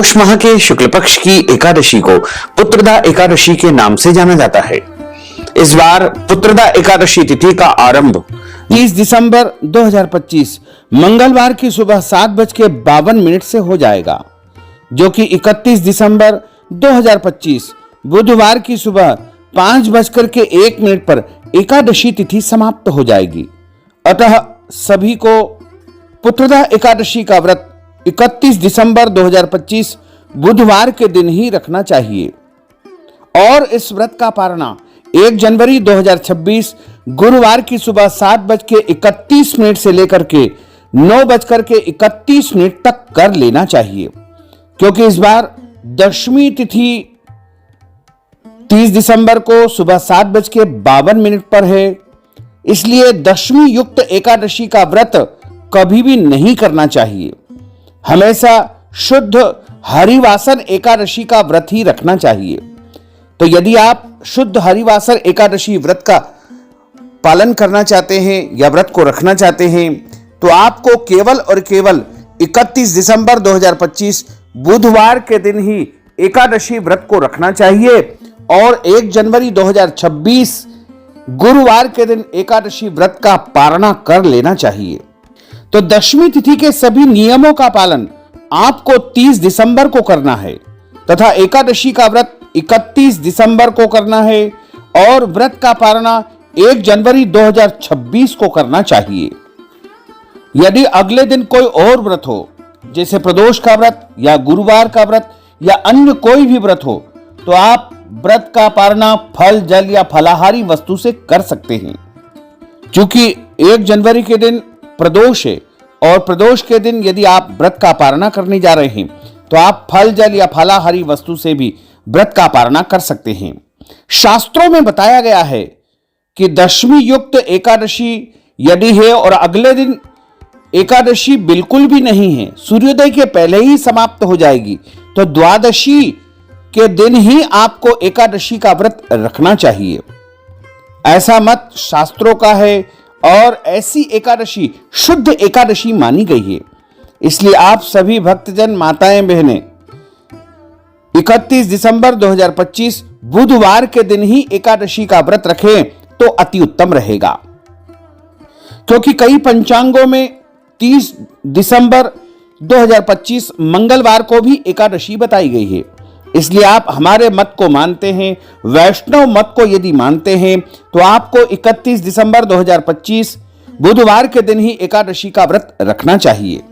पोष माह के शुक्ल पक्ष की एकादशी को पुत्रदा एकादशी के नाम से जाना जाता है। इस बार पुत्रदा एकादशी तिथि का आरंभ 30 दिसंबर 2025 मंगलवार की सुबह 7:52 से हो जाएगा, जो कि 31 दिसंबर 2025 बुधवार की सुबह 5:01 पर एकादशी तिथि समाप्त हो जाएगी। अतः सभी को पुत्रदा एकादशी का व्रत 31 दिसंबर 2025 बुधवार के दिन ही रखना चाहिए और इस व्रत का पारणा 1 जनवरी 2026 गुरुवार की सुबह 7:31 से लेकर के 9:31 तक कर लेना चाहिए, क्योंकि इस बार दशमी तिथि 30 दिसंबर को सुबह 7:52 पर है। इसलिए दशमी युक्त एकादशी का व्रत कभी भी नहीं करना चाहिए। हमेशा शुद्ध हरिवासर एकादशी का व्रत ही रखना चाहिए। तो यदि आप शुद्ध हरिवासर एकादशी व्रत का पालन करना चाहते हैं या व्रत को रखना चाहते हैं, तो आपको केवल और केवल 31 दिसंबर 2025 बुधवार के दिन ही एकादशी व्रत को रखना चाहिए और 1 जनवरी 2026 गुरुवार के दिन एकादशी व्रत का पारणा कर लेना चाहिए। तो दशमी तिथि के सभी नियमों का पालन आपको 30 दिसंबर को करना है तथा एकादशी का व्रत 31 दिसंबर को करना है और व्रत का पारणा 1 जनवरी 2026 को करना चाहिए। यदि अगले दिन कोई और व्रत हो, जैसे प्रदोष का व्रत या गुरुवार का व्रत या अन्य कोई भी व्रत हो, तो आप व्रत का पारणा फल, जल या फलाहारी वस्तु से कर सकते हैं। क्योंकि 1 जनवरी के दिन प्रदोष है और प्रदोष के दिन यदि आप व्रत का पारणा करने जा रहे हैं, तो आप फल, जल या फलाहारी वस्तु से भी व्रत का पारणा कर सकते हैं। शास्त्रों में बताया गया है कि दशमी युक्त एकादशी यदि है और अगले दिन एकादशी बिल्कुल भी नहीं है, सूर्योदय के पहले ही समाप्त हो जाएगी, तो द्वादशी के दिन ही आपको एकादशी का व्रत रखना चाहिए। ऐसा मत शास्त्रों का है और ऐसी एकादशी शुद्ध एकादशी मानी गई है। इसलिए आप सभी भक्तजन, माताएं, बहनें 31 दिसंबर 2025 बुधवार के दिन ही एकादशी का व्रत रखें तो अति उत्तम रहेगा, क्योंकि कई पंचांगों में 30 दिसंबर 2025 मंगलवार को भी एकादशी बताई गई है। इसलिए आप हमारे मत को मानते हैं, वैष्णव मत को यदि मानते हैं, तो आपको 31 दिसंबर 2025 बुधवार के दिन ही एकादशी का व्रत रखना चाहिए।